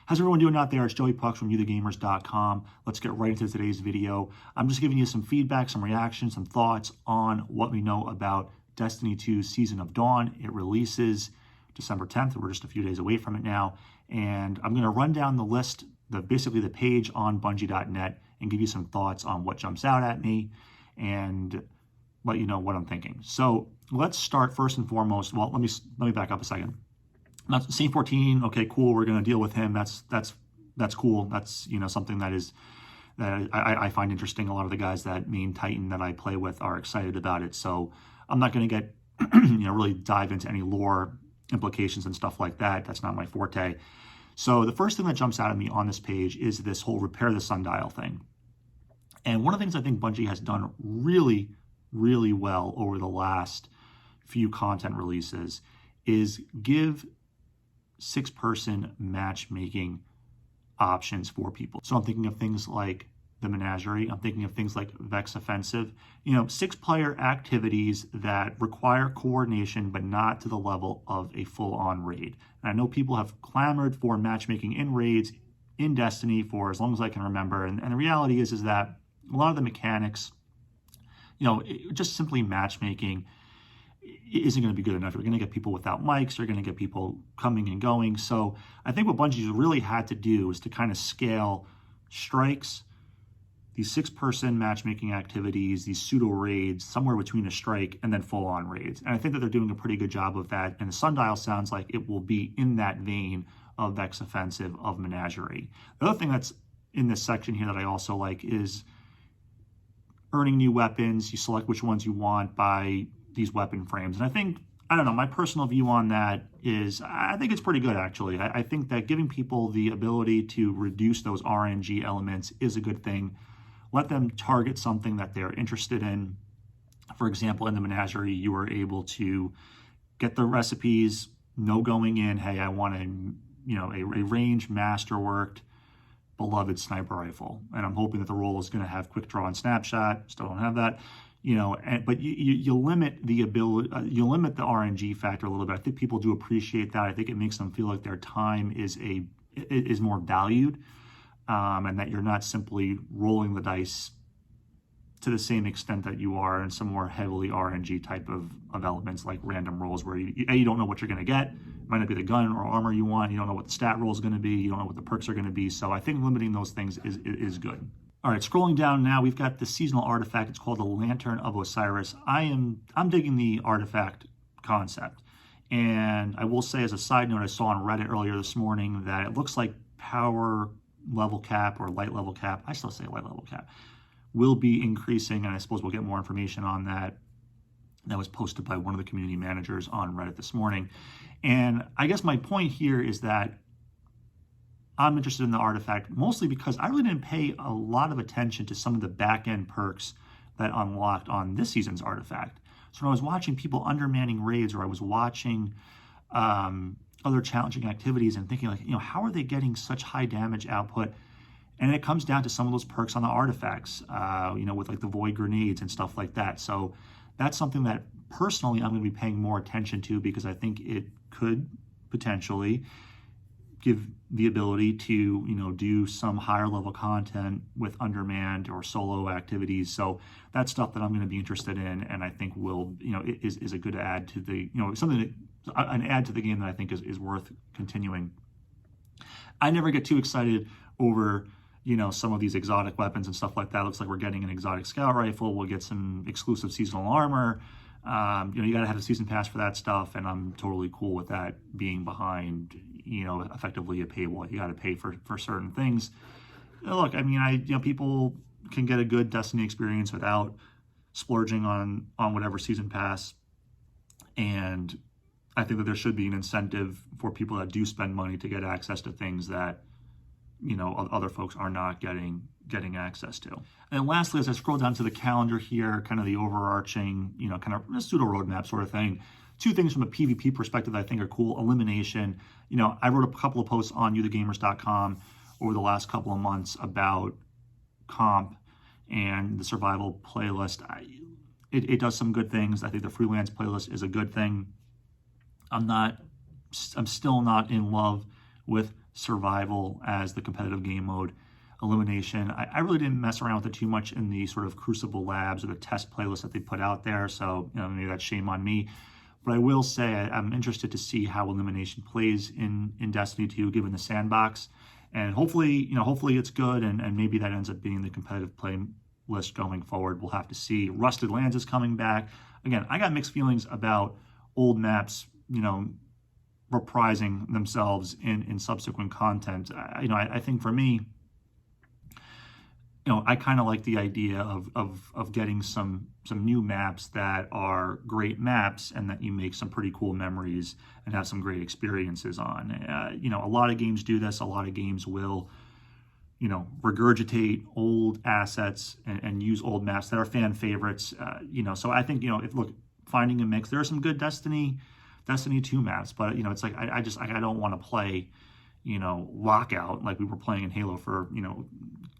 How's everyone doing out there? It's Joey Pucks from youthegamers.com. Let's get right into today's video. I'm just giving you some feedback, some reactions, some thoughts on what we know about Destiny 2 Season of Dawn. It releases December 10th. We're just a few days away from it now. And I'm going to run down the list, basically the page on Bungie.net, and give you some thoughts on what jumps out at me and let you know what I'm thinking. So let's start first and foremost. Well, let me back up a second. Scene 14, okay, cool. We're going to deal with him. That's cool. That's, something that I find interesting. A lot of the guys that main Titan that I play with are excited about it. So I'm not going to get, really dive into any lore implications and stuff like that. That's not my forte. So the first thing that jumps out at me on this page is this whole repair the Sundial thing. And one of the things I think Bungie has done really, really well over the last few content releases is give 6-person matchmaking options for people. So I'm thinking of things like the Menagerie. I'm thinking of things like Vex Offensive. 6-player activities that require coordination, but not to the level of a full-on raid. And I know people have clamored for matchmaking in raids in Destiny for as long as I can remember. And the reality is that a lot of the mechanics, just simply matchmaking isn't going to be good enough. You're going to get people without mics. You're going to get people coming and going. So I think what Bungie really had to do is to kind of scale strikes, these 6-person matchmaking activities, these pseudo raids, somewhere between a strike and then full-on raids. And I think that they're doing a pretty good job of that. And the Sundial sounds like it will be in that vein of Vex Offensive, of Menagerie. The other thing that's in this section here that I also like is earning new weapons. You select which ones you want by these weapon frames. And I don't know, my personal view on that is I think it's pretty good, actually. I think that giving people the ability to reduce those RNG elements is a good thing. Let them target something that they're interested in. For example, in the Menagerie, you were able to get the recipes, know going in, hey, I want a range masterworked beloved sniper rifle. And I'm hoping that the role is going to have quick draw and snapshot. Still don't have that. But you limit the ability, you limit the RNG factor a little bit. I think people do appreciate that. I think it makes them feel like their time is more valued, and that you're not simply rolling the dice to the same extent that you are in some more heavily RNG type of elements like random rolls where you don't know what you're going to get. It might not be the gun or armor you want. You don't know what the stat roll is going to be. You don't know what the perks are going to be. So I think limiting those things is good. All right, scrolling down now, we've got the seasonal artifact. It's called the Lantern of Osiris. I'm digging the artifact concept. And I will say, as a side note, I saw on Reddit earlier this morning that it looks like power level cap or light level cap, I still say light level cap, will be increasing. And I suppose we'll get more information on that. That was posted by one of the community managers on Reddit this morning. And I guess my point here is that I'm interested in the artifact mostly because I really didn't pay a lot of attention to some of the back-end perks that unlocked on this season's artifact. So when I was watching people undermanning raids, or I was watching other challenging activities and thinking like, how are they getting such high damage output? And it comes down to some of those perks on the artifacts, with like the void grenades and stuff like that. So that's something that personally I'm going to be paying more attention to because I think it could potentially give the ability to, do some higher level content with undermanned or solo activities. So that's stuff that I'm going to be interested in, and I think will, is a good add to the, an add to the game that I think is worth continuing. I never get too excited over, some of these exotic weapons and stuff like that. Looks like we're getting an exotic scout rifle. We'll get some exclusive seasonal armor. You got to have a season pass for that stuff, and I'm totally cool with that being behind, effectively a paywall. You got to pay for certain things. Look, people can get a good Destiny experience without splurging on whatever season pass, and I think that there should be an incentive for people that do spend money to get access to things that other folks are not getting access to. And then lastly, as I scroll down to the calendar here, kind of the overarching, kind of a pseudo roadmap sort of thing, 2 things from a PvP perspective that I think are cool. Elimination. I wrote a couple of posts on youthegamers.com over the last couple of months about comp and the survival playlist. It does some good things. I think the freelance playlist is a good thing. I'm still not in love with Survival as the competitive game mode. Elimination, I really didn't mess around with it too much in the sort of Crucible labs or the test playlist that they put out there, so maybe that's shame on me. But I will say I'm interested to see how Elimination plays in Destiny 2, given the sandbox. And hopefully, hopefully it's good, and maybe that ends up being the competitive play list going forward. We'll have to see. Rusted Lands is coming back. Again, I got mixed feelings about old maps, reprising themselves in subsequent content. I think for me, I kind of like the idea of getting some new maps that are great maps and that you make some pretty cool memories and have some great experiences on. A lot of games do this. A lot of games will, regurgitate old assets and use old maps that are fan favorites. So I think, finding a mix. There are some good Destiny 2 maps, but it's like I don't want to play, Lockout like we were playing in Halo for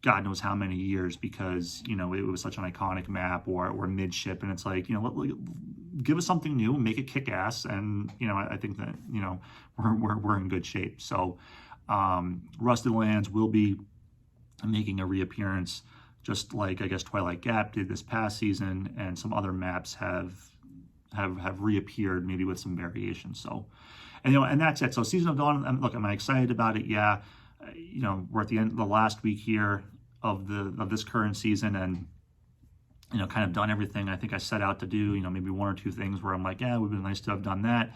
God knows how many years, because it was such an iconic map, or Midship, and it's like give us something new, make it kick ass, and I think that we're in good shape. So Rusted Lands will be making a reappearance, just like I guess Twilight Gap did this past season, and some other maps have reappeared, maybe with some variations. So, and that's it. So Season of Dawn, look, am I excited about it? Yeah. We're at the end of the last week here of this current season, and kind of done everything I think I set out to do. Maybe one or two things where I'm like, yeah, it would have been nice to have done that,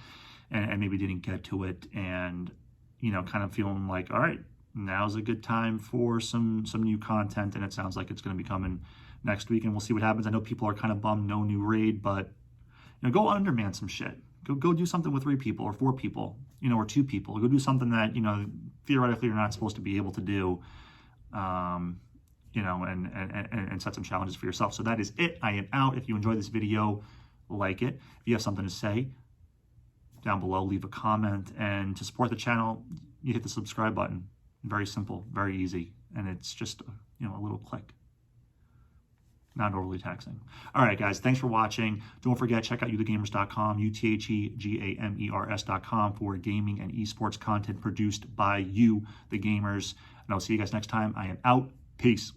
and maybe didn't get to it, and kind of feeling like, all right, now's a good time for some new content, and it sounds like it's going to be coming next week, and we'll see what happens. I know people are kind of bummed no new raid, but go underman some shit. Go do something with 3 people or 4 people, or 2 people. Go do something that theoretically you're not supposed to be able to do, and set some challenges for yourself. So that is it. I am out. If you enjoyed this video, like it. If you have something to say, down below, leave a comment. And to support the channel, you hit the subscribe button. Very simple, very easy, and it's just a little click. Not overly taxing. All right, guys, thanks for watching. Don't forget, check out youthegamers.com, UTHEGAMERS.com for gaming and esports content produced by you, the gamers. And I'll see you guys next time. I am out. Peace.